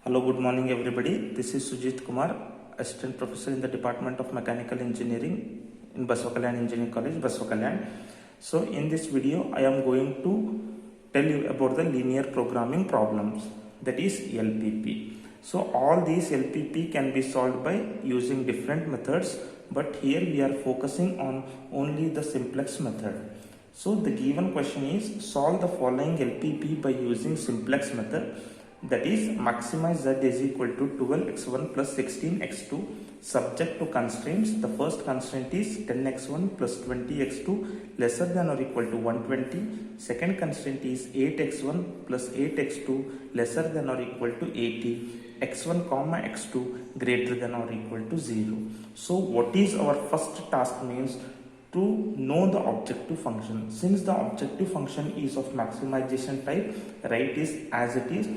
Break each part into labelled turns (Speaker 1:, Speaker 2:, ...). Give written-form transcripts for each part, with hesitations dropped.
Speaker 1: Hello, good morning everybody. This is Sujit Kumar, Assistant Professor in the Department of Mechanical Engineering in Basvakalyan Engineering College, Basvakalyan. So in this video, I am going to tell you about the linear programming problems, that is LPP. So all these LPP can be solved by using different methods, but here we are focusing on only the simplex method. So the given question is solve the following LPP by using simplex method, that is maximize z is equal to 12x1 plus 16x2 subject to constraints. The first constraint is 10x1 plus 20x2 lesser than or equal to 120. Second constraint is 8x1 plus 8x2 lesser than or equal to 80. x1 comma x2 greater than or equal to 0. So what is our first task means to know the objective function. Since the objective function is of maximization type, write is as it is.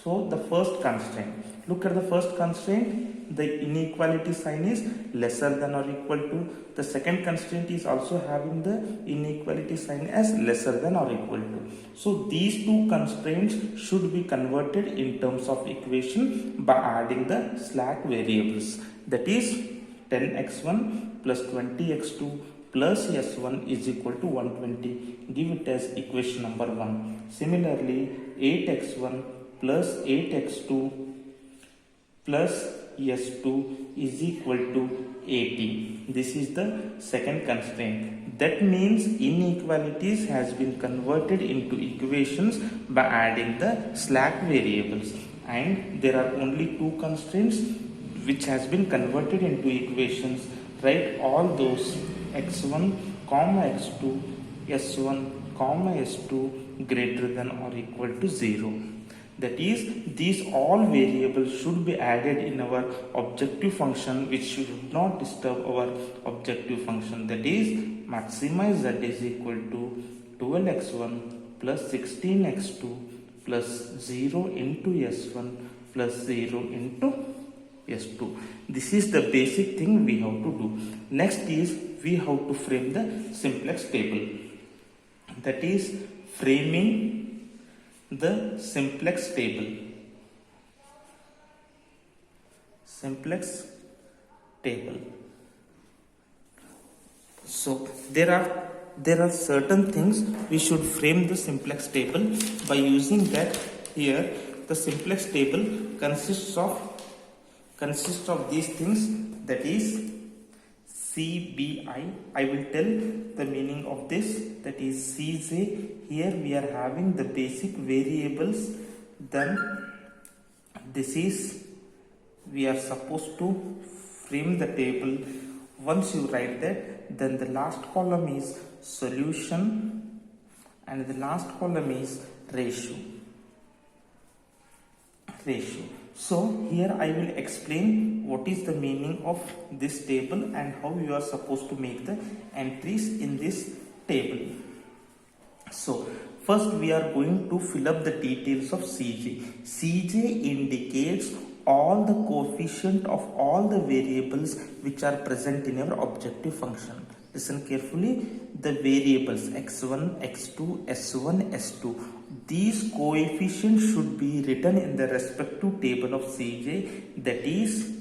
Speaker 1: So the first constraint, look at the first constraint, the inequality sign is lesser than or equal to. The second constraint is also having the inequality sign as lesser than or equal to. So these two constraints should be converted in terms of equation by adding the slack variables, that is 10x1 plus 20x2 plus s1 is equal to 120. Give it as equation number 1. Similarly, 8x1 plus 8x2 plus s2 is equal to 80. This is the second constraint. That means inequalities has been converted into equations by adding the slack variables, and there are only two constraints which has been converted into equations. Write all those x1 comma x2 s1 comma s2 greater than or equal to 0. That is, these all variables should be added in our objective function, which should not disturb our objective function, that is maximize z is equal to 12x1 plus 16x2 plus 0 into s1 plus 0 into s2. This is the basic thing we have to do. Next is we have to frame the simplex table, that is framing the simplex table. Simplex table. So there are certain things we should frame the simplex table by using that. Here the simplex table consists of these things, that is CBI. I will tell the meaning of this, that is CJ. Here we are having the basic variables, then this is we are supposed to frame the table. Once you write that, then the last column is solution and the last column is ratio. So here I will explain what is the meaning of this table and how you are supposed to make the entries in this table. So first we are going to fill up the details of CJ. CJ indicates all the coefficient of all the variables which are present in your objective function. Listen carefully. The variables x1, x2, s1, s2, these coefficients should be written in the respective table of CJ. That is,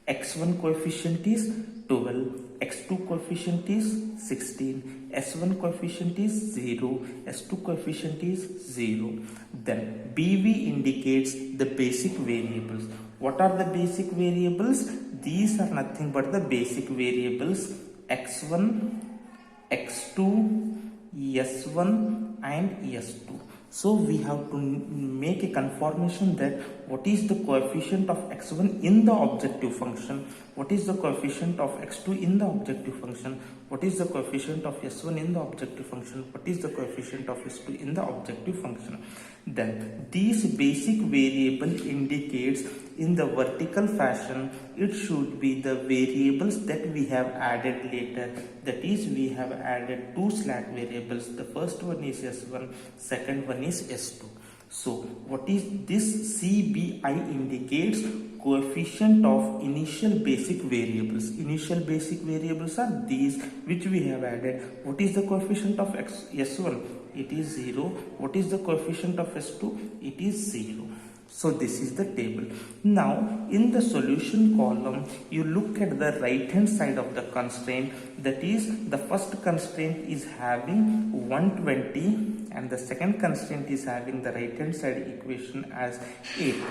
Speaker 1: x1 coefficient is 12, x2 coefficient is 16, s1 coefficient is 0, s2 coefficient is 0. Then BV indicates the basic variables. What are the basic variables? These are nothing but the basic variables x1, x2, s1 and s2. So we have to make a confirmation that what is the coefficient of x1 in the objective function, what is the coefficient of x2 in the objective function, what is the coefficient of s1 in the objective function, what is the coefficient of s2 in the objective function. Then these basic variable indicates in the vertical fashion, it should be the variables that we have added later. That is, we have added two slack variables. The first one is s1, second one is s2. So what is this? CBI indicates coefficient of initial basic variables. Initial basic variables are these which we have added. What is the coefficient of s1? It is 0. What is the coefficient of s2? It is 0. So this is the table. Now in the solution column, you look at the right hand side of the constraint. That is, the first constraint is having 120 and the second constraint is having the right hand side equation as 80.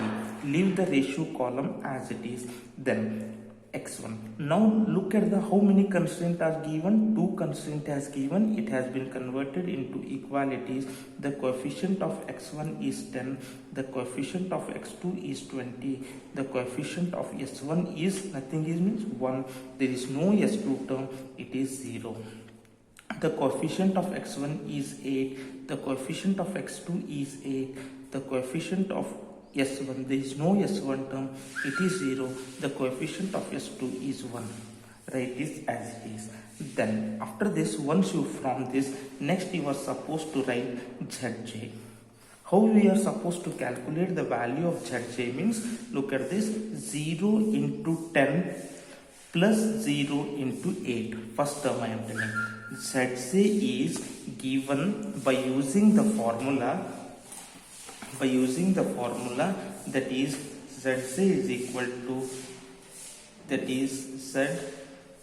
Speaker 1: Leave the ratio column as it is. Then x1. Now look at the how many constraints are given. 2 constraints has given. It has been converted into equalities. The coefficient of x1 is 10. The coefficient of x2 is 20. The coefficient of s1 is nothing, is means 1. There is no s2 term. It is 0. The coefficient of x1 is 8. The coefficient of x2 is 8. The coefficient of S1, there is no S1 term, it is 0. The coefficient of S2 is 1. Write this as it is. Then after this, once you from this, next you are supposed to write Zj. How we are supposed to calculate the value of Zj means, look at this, 0 into 10 plus 0 into 8. First term I am telling. Zj is given by using the formula. That is Zj is equal to, that is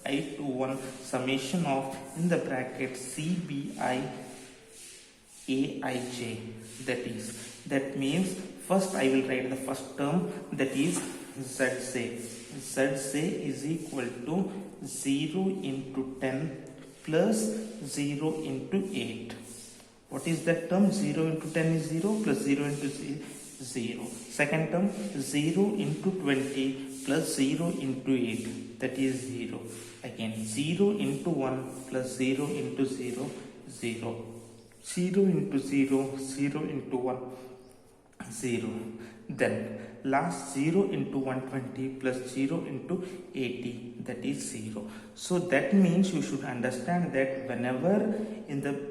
Speaker 1: Zi21 summation of in the bracket Cbi Aij. That means first I will write the first term, that is Zj. Zj is equal to 0 into 10 plus 0 into 8. What is that term? 0 into 10 is 0 plus 0 into 0. Second term, 0 into 20 plus 0 into 8. That is 0. Again, 0 into 1 plus 0 into 0, 0. 0 into 0, 0 into 1, 0. Then last 0 into 120 plus 0 into 80, that is 0. So that means you should understand that whenever in the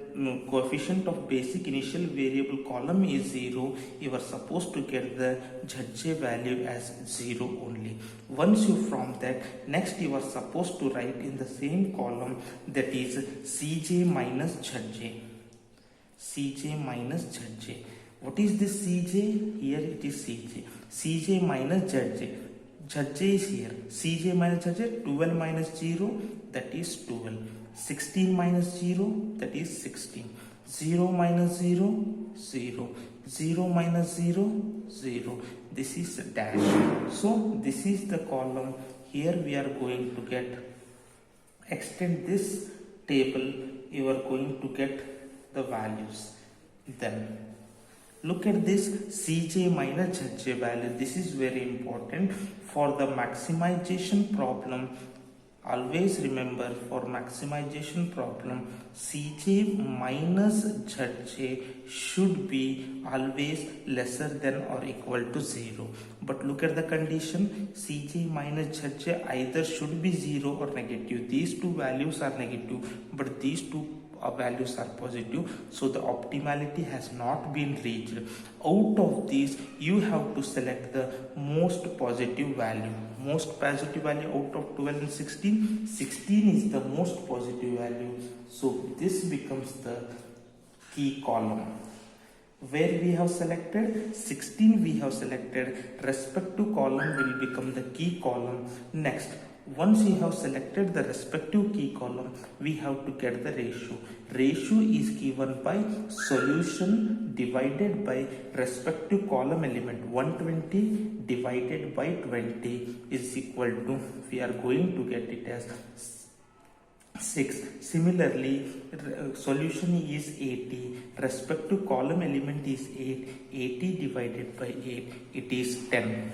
Speaker 1: coefficient of basic initial variable column is 0, you are supposed to get the Zj value as 0 only. Once you from that, next you are supposed to write in the same column, that is Cj minus Zj. Cj minus Zj. What is this Cj? Here it is Cj. Cj minus Zj. Zj is here. Cj minus Zj, 12 minus 0, that is 12. 16 minus 0, that is 16. 0 minus 0, 0. 0 minus 0, 0. This is a dash. So this is the column. Here we are going to get, extend this table, you are going to get the values. Then look at this Cj minus Zj value. This is very important for the maximization problem. Always remember, for maximization problem, Cj minus Zj should be always lesser than or equal to 0. But look at the condition, Cj minus Zj either should be 0 or negative. These two values are negative, but these two values are positive, so the optimality has not been reached. Out of these, you have to select the most positive value. Most positive value out of 12 and 16, 16 is the most positive value. So this becomes the key column. Where we have selected 16, we have selected, respective column will become the key column. Next, once we have selected the respective key column, we have to get the ratio. Ratio is given by solution divided by respective column element. 120 divided by 20 is equal to, we are going to get it as 6. Similarly, solution is 80. Respective column element is 8. 80 divided by 8, it is 10.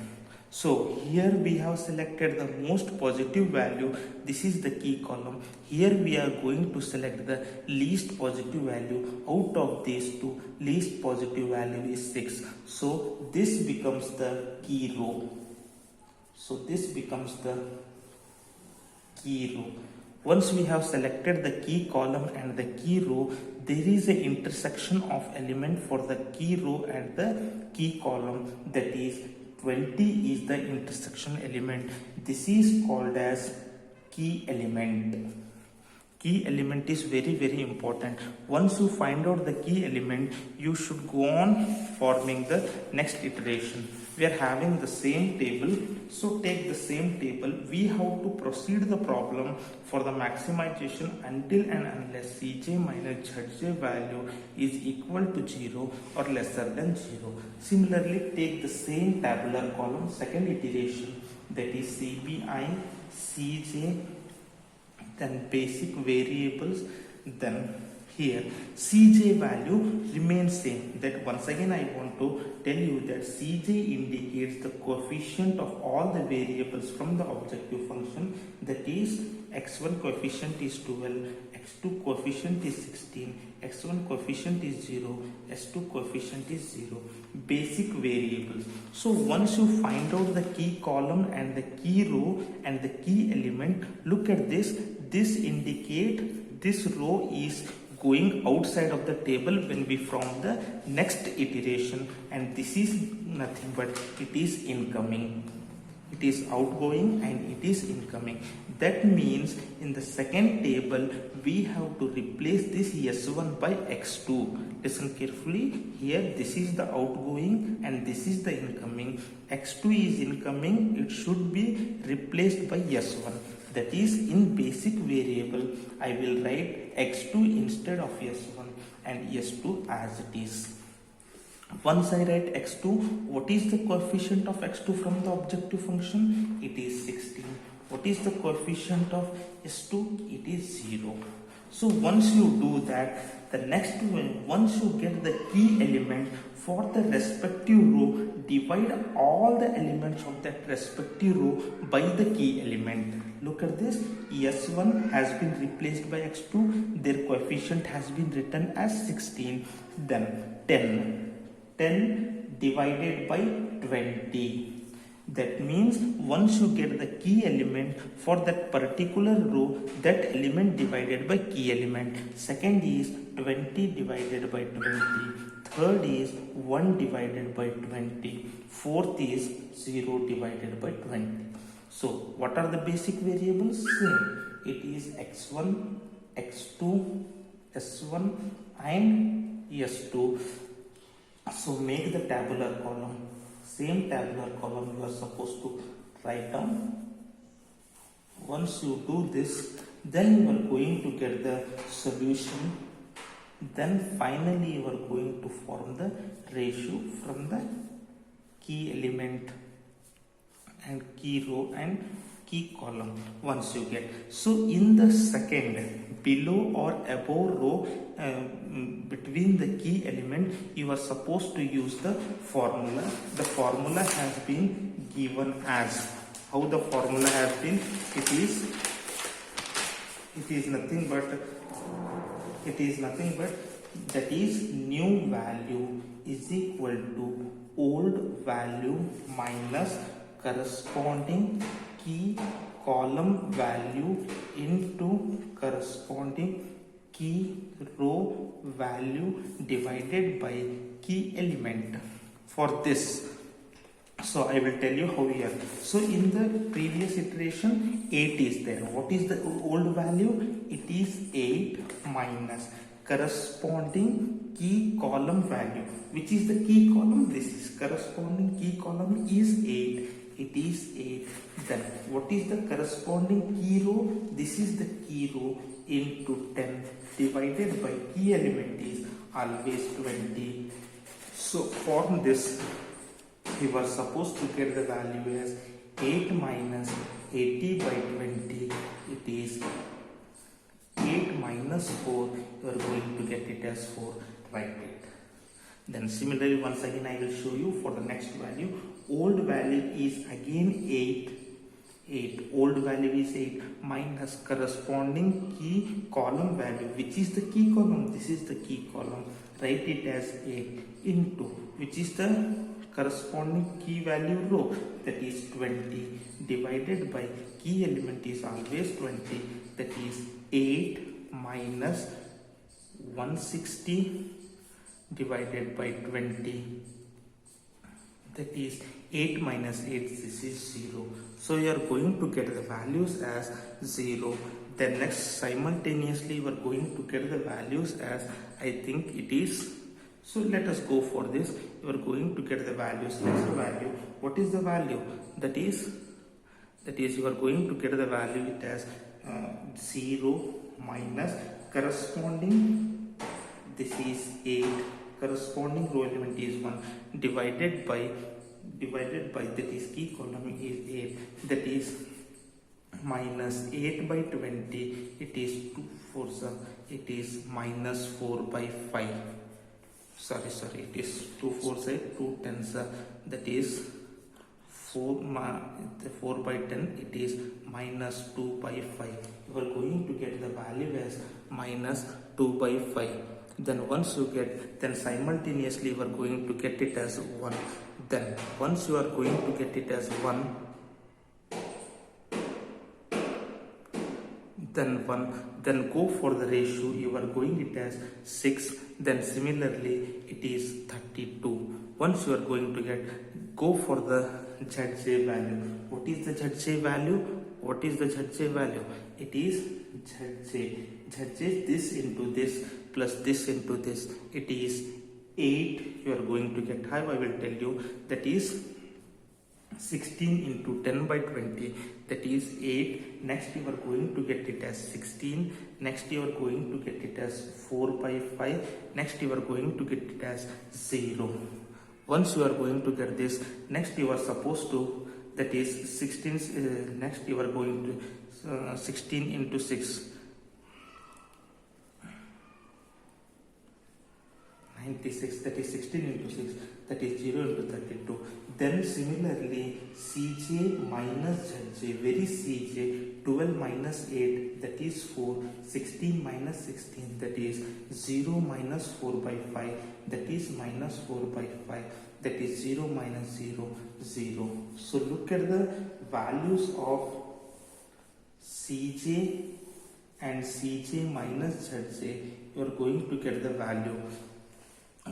Speaker 1: So here we have selected the most positive value. This is the key column. Here we are going to select the least positive value. Out of these two, least positive value is 6. So this becomes the key row. So this becomes the key row. Once we have selected the key column and the key row, there is an intersection of element for the key row and the key column, that is 20 is the intersection element. This is called as key element. Key element is very important. Once you find out the key element, you should go on forming the next iteration. we are having the same table. So take the same table, we have to proceed the problem for the maximization until and unless Cj minus Zj value is equal to 0 or lesser than 0. Similarly, take the same tabular column, second iteration, that is Cbi, Cj, then basic variables, then here Cj value remains same. That once again I want to tell you that Cj indicates the coefficient of all the variables from the objective function, that is x1 coefficient is 12, x2 coefficient is 16, x1 coefficient is 0, s2 coefficient is 0, basic variables. So once you find out the key column and the key row and the key element, look at this, this indicate this row is going outside of the table when we form the next iteration, and this is nothing but it is incoming. It is outgoing and it is incoming. That means in the second table we have to replace this s1 by x2. Listen carefully, here this is the outgoing and this is the incoming. x2 is incoming, it should be replaced by s1. That is, in basic variable I will write x2 instead of s1 and s2 as it is. Once I write x2, what is the coefficient of x2 from the objective function? It is 16. What is the coefficient of s2? It is 0. So once you do that, the next one, once you get the key element for the respective row, divide all the elements of that respective row by the key element. Look at this, s1 has been replaced by x2, their coefficient has been written as 16, then 10 divided by 20. That means once you get the key element for that particular row, that element divided by key element. Second is 20 divided by 20. Third is 1 divided by 20. Fourth is 0 divided by 20. So what are the basic variables? Same. It is x1, x2, s1 and s2. So make the tabular column. Same tabular column you are supposed to write down. Once you do this, then you are going to get the solution. Then finally you are going to form the ratio from the key element and key row and key column once you get. So in the second, below or above row, between the key element, you are supposed to use the formula. The formula has been given as, how the formula has been, it is nothing but that is new value is equal to old value minus corresponding key column value into corresponding key row value divided by key element. For this, so I will tell you how here. So in the previous iteration 8 is there. What is the old value? It is 8 minus corresponding key column value. Which is the key column? This is corresponding key column is 8. It is 8. Then what is the corresponding key row? This is the key row into 10 divided by key element is always 20. So from this you are supposed to get the value as 8 minus 80 by 20. It is 8 minus 4. You are going to get it as 4. Write it. Then similarly, once again I will show you for the next value. Old value is again 8. Old value is 8 minus corresponding key column value. Which is the key column? This is the key column. Write it as 8 into, which is the corresponding key value row, that is 20 divided by key element is always 20, that is 8 minus 160 divided by 20, that is 8 minus 8, this is 0. So you are going to get the values as 0. Then next simultaneously you are going to get the values as, I think it is So let us go for this. You are going to get the values. Next value, what is the value? That is you are going to get the value it as 0 minus corresponding, this is 8, corresponding row element is 1, divided by that is key column is 8, that is minus 8 by 20, it is 2 4s, it is minus 4 by 5, sorry, it is 2 4s 2 10s, that is 4 by 10, it is minus 2 by 5. You are going to get the value as minus 2 by 5. Then once you get, then simultaneously you are going to get it as 1. Then once you are going to get it as 1, then go for the ratio, you are going it as 6, then similarly it is 32. Once you are going to get, go for the ZJ value. What is the ZJ value? What is the ZJ value? It is ZJ this into this plus this into this, it is 8. You are going to get, how I will tell you, that is 16 into 10 by 20, that is 8. Next you are going to get it as 16. Next you are going to get it as 4 by 5. Next you are going to get it as 0. Once you are going to get this, next you are supposed to, that is 16, next you are going to 16 into 6, 96, that is 16 into 6, that is 0 into 32. Then similarly Cj minus Zj, where is Cj? 12 minus 8, that is 4, 16 minus 16, that is 0 minus 4 by 5, that is minus 4 by 5, that is 0 minus 0, 0. So look at the values of Cj and Cj minus Zj, you are going to get the value.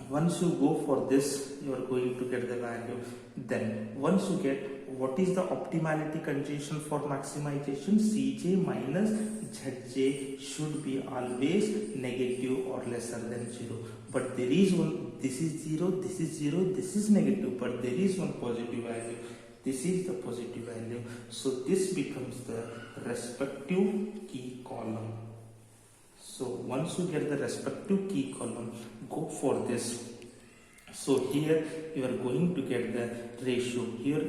Speaker 1: Once you go for this, you are going to get the value. Then once you get, what is the optimality condition for maximization? Cj minus Zj should be always negative or lesser than 0. But there is one, this is 0, this is 0, this is negative, but there is one positive value. This is the positive value. So this becomes the respective key column. So once you get the respective key column, go for this. So here you are going to get the ratio. Here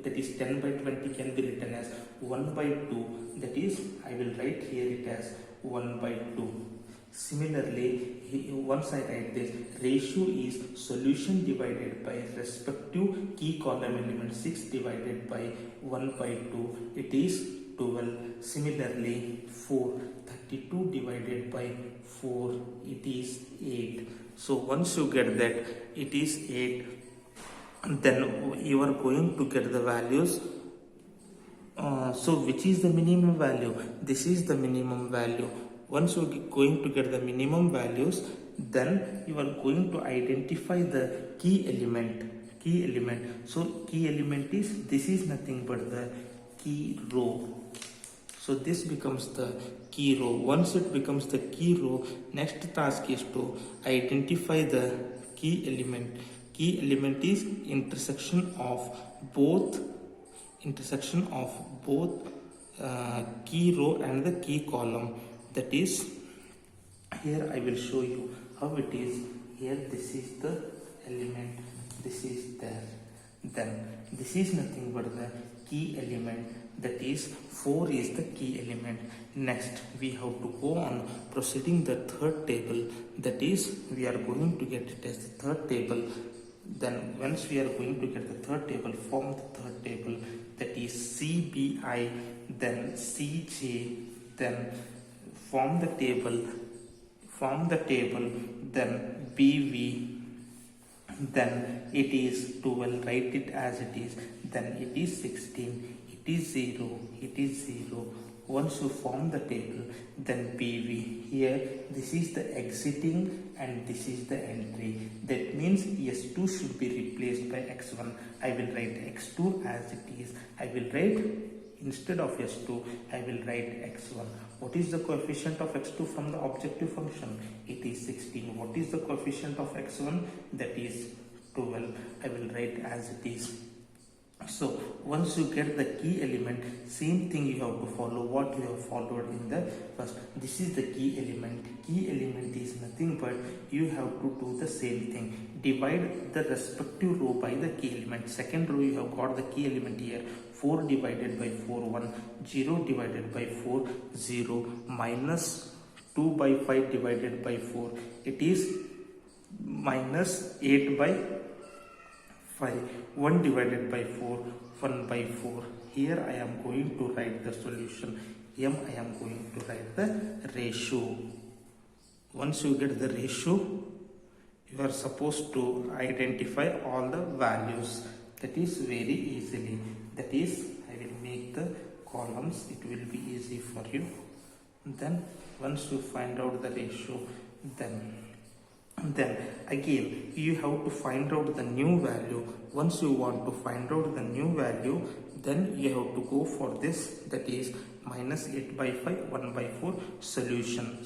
Speaker 1: that is 10 by 20 can be written as 1 by 2. That is, I will write here it as 1 by 2. Similarly, once I write this, ratio is solution divided by respective key column element. 6 divided by 1 by 2, it is 12. Similarly, 4, 32 divided by 4, it is 8. So once you get that it is 8, then you are going to get the values. So which is the minimum value? This is the minimum value. Once you are going to get the minimum values, then you are going to identify the key element. So key element is, this is nothing but the key row. So this becomes the key row. Once it becomes the key row, next task is to identify the key element. Key element is intersection of both key row and the key column. That is, here I will show you how it is. Here this is the element, this is there. Then this is nothing but the key element, that is 4 is the key element. Next we have to go on proceeding the third table, that is we are going to get it as the third table. Then once we are going to get the third table, form the third table, that is CBI, then CJ, then form the table, then BV, then it is 12, write it as it is, then it is 16, it is 0, it is 0. Once you form the table, then PV, here this is the exiting and this is the entry. That means S2 should be replaced by X1. I will write X2 as it is. I will write Instead of s2, I will write x1. What is the coefficient of x2 from the objective function? It is 16. What is the coefficient of x1? That is 12. I will write as it is. So once you get the key element, same thing you have to follow what you have followed in the first. This is the key element. Key element is nothing but you have to do the same thing. Divide the respective row by the key element. Second row you have got the key element here. 4 divided by 4, 1. 0 divided by 4, 0. Minus 2 by 5 divided by 4. It is minus 8 by 5. 1 divided by 4, 1 by 4. Here I am going to write the solution. M I am going to write the ratio. Once you get the ratio, you are supposed to identify all the values. That is very easily. That is, I will make the columns. It will be easy for you. Then once you find out the ratio, then again you have to find out the new value. Once you want to find out the new value, then you have to go for this, that is minus 8 by 5, 1 by 4. Solution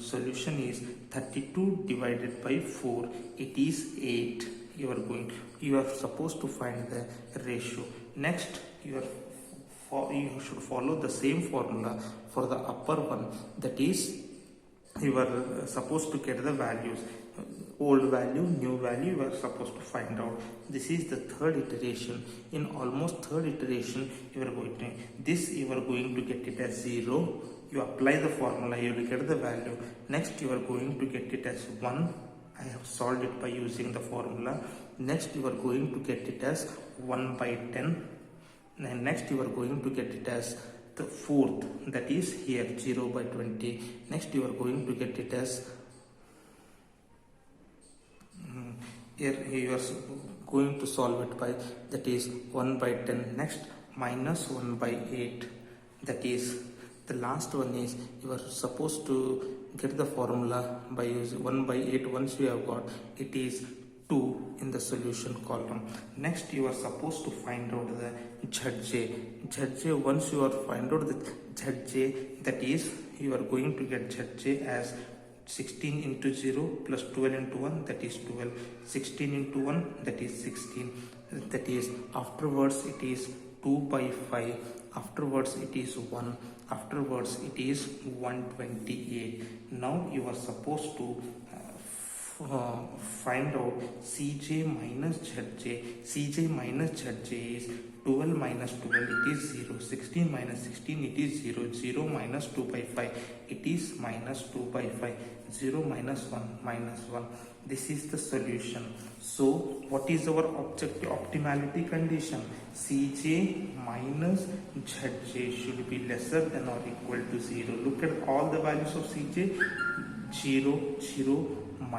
Speaker 1: is 32 divided by 4. It is 8. You are supposed to find the ratio. Next you should follow the same formula for the upper one. That is, you are supposed to get the values. Old value, new value, you are supposed to find out. This is the third iteration. In almost third iteration, you are going to get it as 0. You apply the formula, you will get the value. Next you are going to get it as 1. I have solved it by using the formula. Next you are going to get it as 1 by 10. And next you are going to get it as the fourth, that is here 0 by 20. Next you are going to get it as here you are going to solve it by, that is 1 by 10. Next minus 1 by 8. That is the last one. Is you are supposed to get the formula by using 1 by 8. Once you have got, it is 2 in the solution column. Next you are supposed to find out the ZJ. Once you are find out the ZJ, that is you are going to get ZJ as 16 into 0 plus 12 into 1, that is 12. 16 into 1, that is 16. That is, afterwards it is 2 by 5. Afterwards it is 1. Afterwards it is 128. Now you are supposed to find out Cj minus Zj. Cj minus Zj is 12 minus 12, it is 0. 16 minus 16, it is 0. 0 minus 2 by 5, it is minus 2 by 5. 0 minus 1, minus 1. This is the solution. So what is our optimality condition? Cj minus Zj should be lesser than or equal to 0. Look at all the values of Cj. 0, 0, minus